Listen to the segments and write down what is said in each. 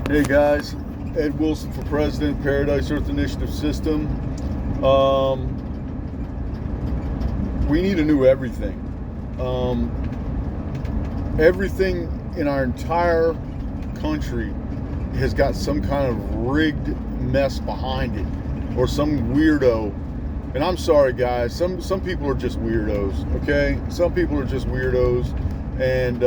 Hey guys, Ed Wilson for President, Paradise Earth Initiative System. We need to know everything. Um, Everything in our entire country has got some kind of rigged mess behind it, or some weirdo. And I'm sorry, guys. Some people are just weirdos. Okay, some people are just weirdos, and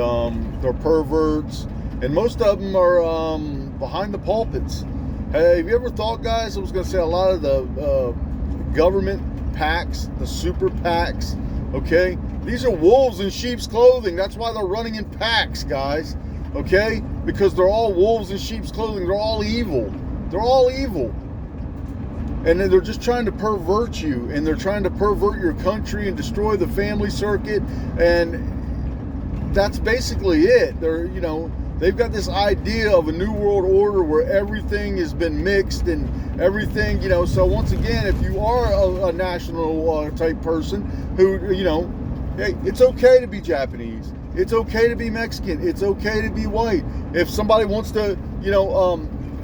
they're perverts, and most of them are behind the pulpits. Hey, have you ever thought, guys? I was going to say a lot of the government PACs, the super PACs. Okay, these are wolves in sheep's clothing. That's why they're running in packs, guys. Okay, because they're all wolves in sheep's clothing. They're all evil. They're all evil. And they're just trying to pervert you, and they're trying to pervert your country and destroy the family circuit, and that's basically it. They've got this idea of a new world order where everything has been mixed and everything, so once again, if you are a national type person who, hey, it's okay to be Japanese. It's okay to be Mexican. It's okay to be white. If somebody wants to,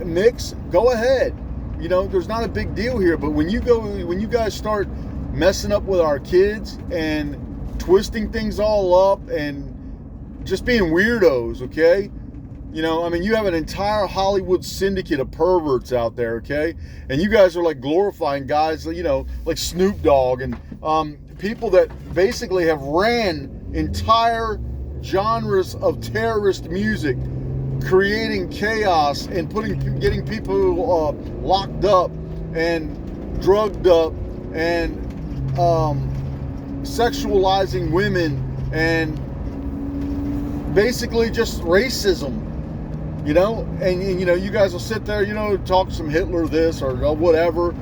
mix, go ahead. There's not a big deal here, but when you guys start messing up with our kids and twisting things all up and just being weirdos, okay? You have an entire Hollywood syndicate of perverts out there, okay? And you guys are like glorifying guys, like Snoop Dogg and people that basically have ran entire genres of terrorist music, creating chaos and getting people locked up and drugged up and sexualizing women and basically just racism, and you guys will sit there, talk some Hitler this or whatever,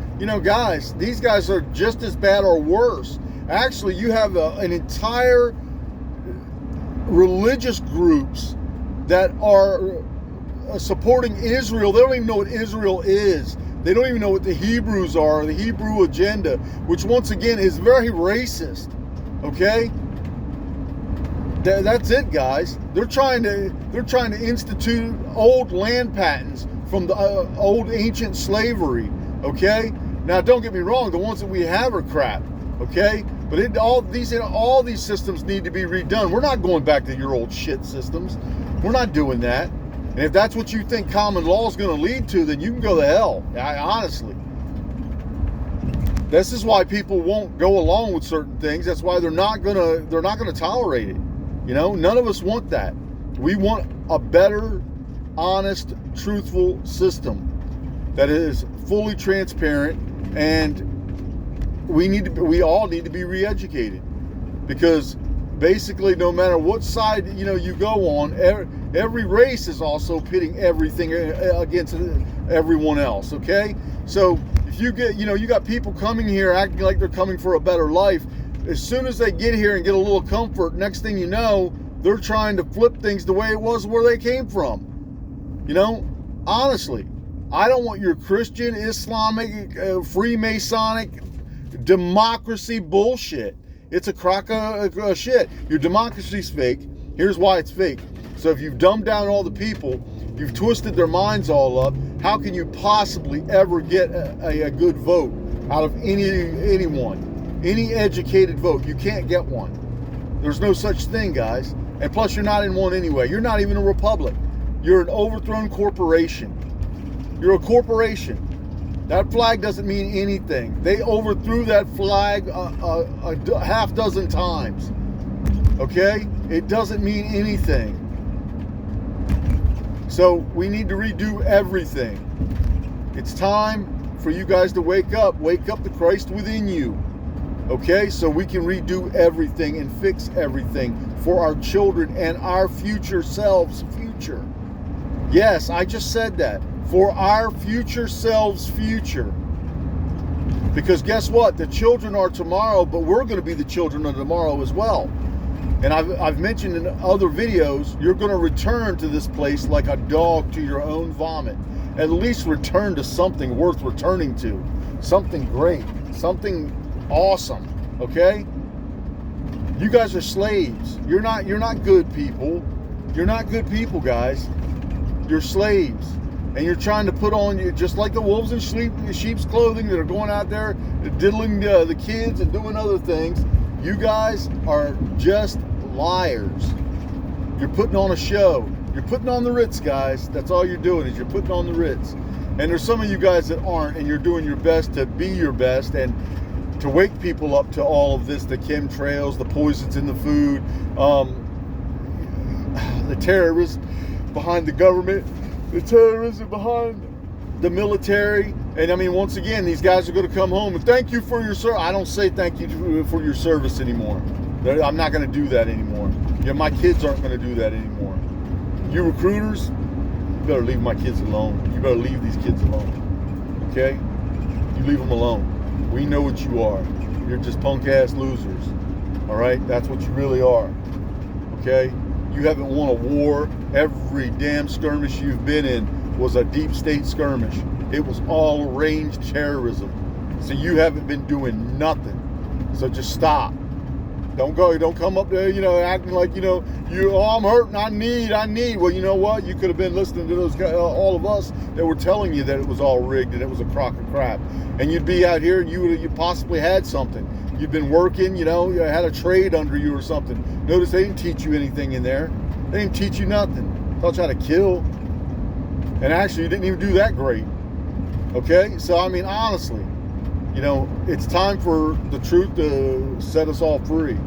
guys, these guys are just as bad or worse. Actually, you have an entire religious groups that are supporting Israel. They don't even know what Israel is. They don't even know what the Hebrews are, the Hebrew agenda, which once again is very racist. Okay? That's it, guys. They're trying to institute old land patents from the old ancient slavery. Okay? Now, don't get me wrong. The ones that we have are crap. Okay? But all these systems need to be redone. We're not going back to your old shit systems. We're not doing that. And if that's what you think common law is going to lead to, then you can go to hell. Honestly. This is why people won't go along with certain things. That's why they're not gonna tolerate it. None of us want that. We want a better, honest, truthful system that is fully transparent, and we all need to be re-educated, because basically no matter what side you go on, every race is also pitting everything against everyone else. Okay, so if you get you got people coming here acting like they're coming for a better life, as soon as they get here and get a little comfort, next thing you know, they're trying to flip things the way it was where they came from. Honestly, I don't want your Christian, Islamic, Freemasonic democracy bullshit. It's a crock of shit. Your democracy's fake. Here's why it's fake. So if you've dumbed down all the people, you've twisted their minds all up, how can you possibly ever get a good vote out of anyone? Any educated vote? You can't get one. There's no such thing, guys. And plus, you're not in one anyway. You're not even a republic. You're an overthrown corporation. You're a corporation. That flag doesn't mean anything. They overthrew that flag a half dozen times. Okay? It doesn't mean anything. So we need to redo everything. It's time for you guys to wake up. Wake up to Christ within you. Okay? So we can redo everything and fix everything for our children and our future selves' future. Yes, I just said that. For our future selves' future. Because guess what? The children are tomorrow, but we're going to be the children of tomorrow as well. And I've mentioned in other videos, you're going to return to this place like a dog to your own vomit. At least return to something worth returning to. Something great. Something awesome. Okay? You guys are slaves. You're not good people. You're not good people, guys. You're slaves. and you're trying to put on, just like the wolves in sheep's clothing that are going out there diddling the kids and doing other things. You guys are just liars. You're putting on a show. You're putting on the Ritz, guys. That's all you're doing, is you're putting on the Ritz. And there's some of you guys that aren't, and you're doing your best to be your best and to wake people up to all of this, the chemtrails, the poisons in the food, the terrorists behind the government, the terrorism behind the military. And I mean, once again, these guys are going to come home and thank you for your service. I don't say thank you for your service anymore. I'm not going to do that anymore. My kids aren't going to do that anymore. You recruiters, you better leave my kids alone. You better leave these kids alone. Okay? You leave them alone. We know what you are. You're just punk-ass losers. All right? That's what you really are. Okay? You haven't won a war. Every damn skirmish you've been in was a deep state skirmish. It was all arranged terrorism. So you haven't been doing nothing. So just stop. Don't come up there, acting like, I'm hurting, I need. Well, you know what? You could have been listening to those guys, all of us that were telling you that it was all rigged and it was a crock of crap. And you'd be out here and you possibly had something. You'd been working, you had a trade under you or something. Notice they didn't teach you anything in there. They didn't teach you nothing. Taught you how to kill. And actually, you didn't even do that great. Okay? So, I mean, honestly, it's time for the truth to set us all free.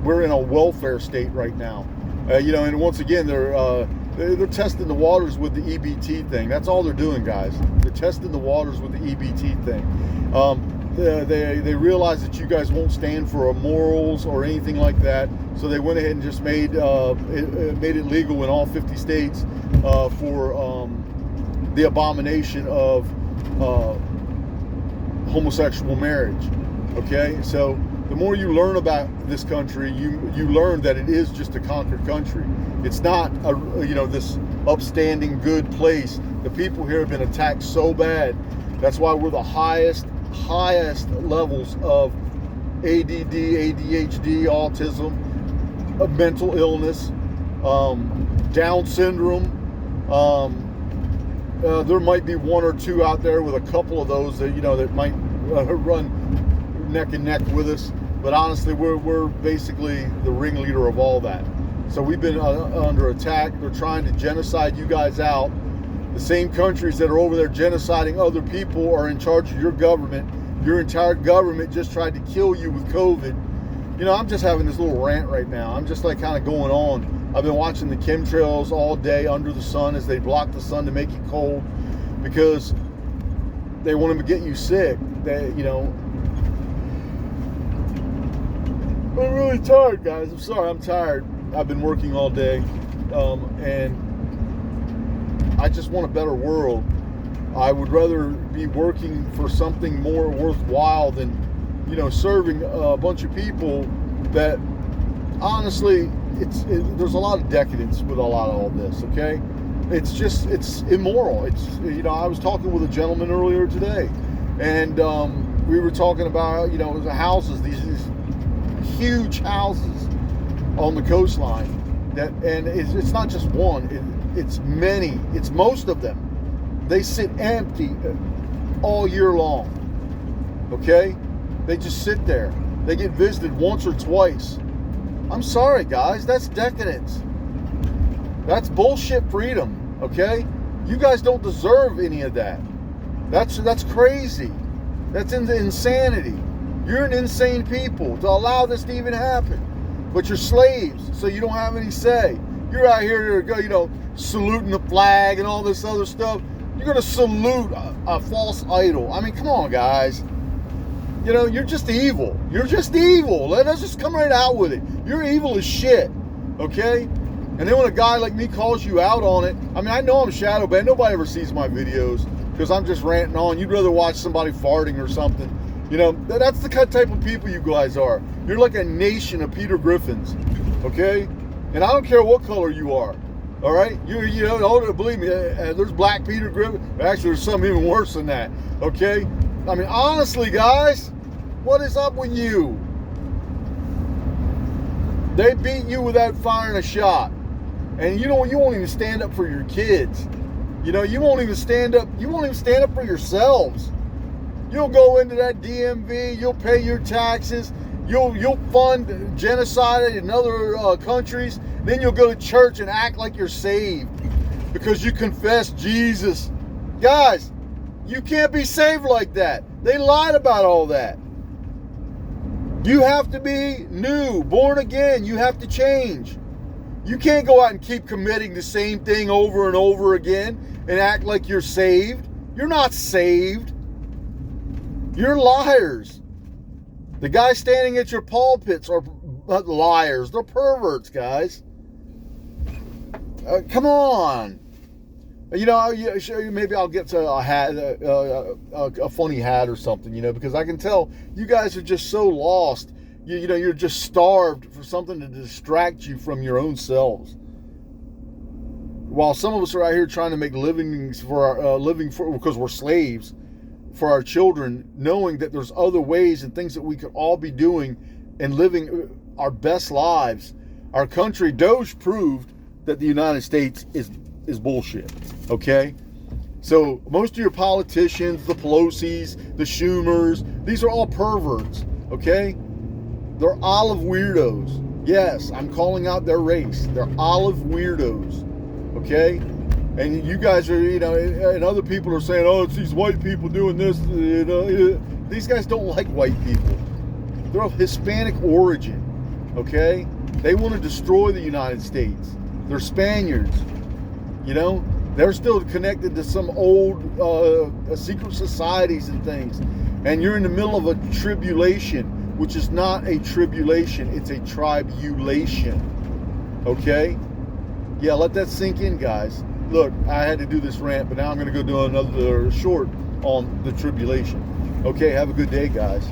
We're in a welfare state right now. And once again, they're testing the waters with the EBT thing. That's all they're doing, guys. They're testing the waters with the EBT thing. They realize that you guys won't stand for morals or anything like that, so they went ahead and just made it legal in all 50 states for the abomination of homosexual marriage. Okay, so the more you learn about this country, you learn that it is just a conquered country. It's not this upstanding good place. The people here have been attacked so bad. That's why we're the highest levels of ADD, ADHD, autism, mental illness, Down syndrome. There might be one or two out there with a couple of those that that might run neck and neck with us, but honestly, we're basically the ringleader of all that. So we've been under attack. They're trying to genocide you guys out. The same countries that are over there genociding other people are in charge of your government. Your entire government just tried to kill you with COVID. I'm just having this little rant right now. I'm just kind of going on. I've been watching the chemtrails all day under the sun as they block the sun to make it cold because they want to get you sick. I'm really tired, guys. I'm sorry, I'm tired. I've been working all day, and I just want a better world. I would rather be working for something more worthwhile than, serving a bunch of people that, honestly, there's a lot of decadence with a lot of all this, okay? It's immoral. I was talking with a gentleman earlier today, and we were talking about, the houses, these huge houses on the coastline, and it's not just one, it's many, it's most of them. They sit empty all year long, okay? They just sit there. They get visited once or twice. I'm sorry, guys, that's decadence. That's bullshit freedom, okay? You guys don't deserve any of that. That's crazy. That's insanity. You're an insane people to allow this to even happen. But you're slaves, so you don't have any say. You're out here to saluting the flag and all this other stuff. You're going to salute a false idol. I mean, come on, guys. You're just evil. You're just evil. Let's just come right out with it. You're evil as shit, okay? And then when a guy like me calls you out on it, I mean, I know I'm shadow banned. Nobody ever sees my videos because I'm just ranting on. You'd rather watch somebody farting or something. That's the type of people you guys are. You're like a nation of Peter Griffins, okay? And I don't care what color you are, all right? Believe me, there's black Peter Griffin. Actually, there's some even worse than that, okay? I mean, honestly, guys, what is up with you? They beat you without firing a shot. And you won't even stand up for your kids. You know, you won't even stand up. You won't even stand up for yourselves. You'll go into that DMV. You'll pay your taxes. You'll fund genocide in other countries. Then you'll go to church and act like you're saved because you confess Jesus. Guys, you can't be saved like that. They lied about all that. You have to be new, born again. You have to change. You can't go out and keep committing the same thing over and over again and act like you're saved. You're not saved. You're liars. The guys standing at your pulpits are liars. They're perverts, guys. Come on. You know, maybe I'll get to a hat, a funny hat or something, you know, because I can tell you guys are just so lost. You know, you're just starved for something to distract you from your own selves. While some of us are out here trying to make livings for our because we're slaves for our children, knowing that there's other ways and things that we could all be doing and living our best lives. Our country, Doge proved that the United States is bullshit. Okay? So most of your politicians, the Pelosi's, the Schumers, these are all perverts. Okay? They're olive weirdos. Yes, I'm calling out their race. They're olive weirdos. Okay? And you guys are, you know, and other people are saying, oh, it's these white people doing this. You know, these guys don't like white people. They're of Hispanic origin. Okay? They want to destroy the United States. They're Spaniards. You know? They're still connected to some old secret societies and things. And you're in the middle of a tribulation, which is not a tribulation. It's a tribulation. Okay? Yeah, let that sink in, guys. Look, I had to do this rant, but now I'm going to go do another short on the tribulation. Okay, have a good day, guys.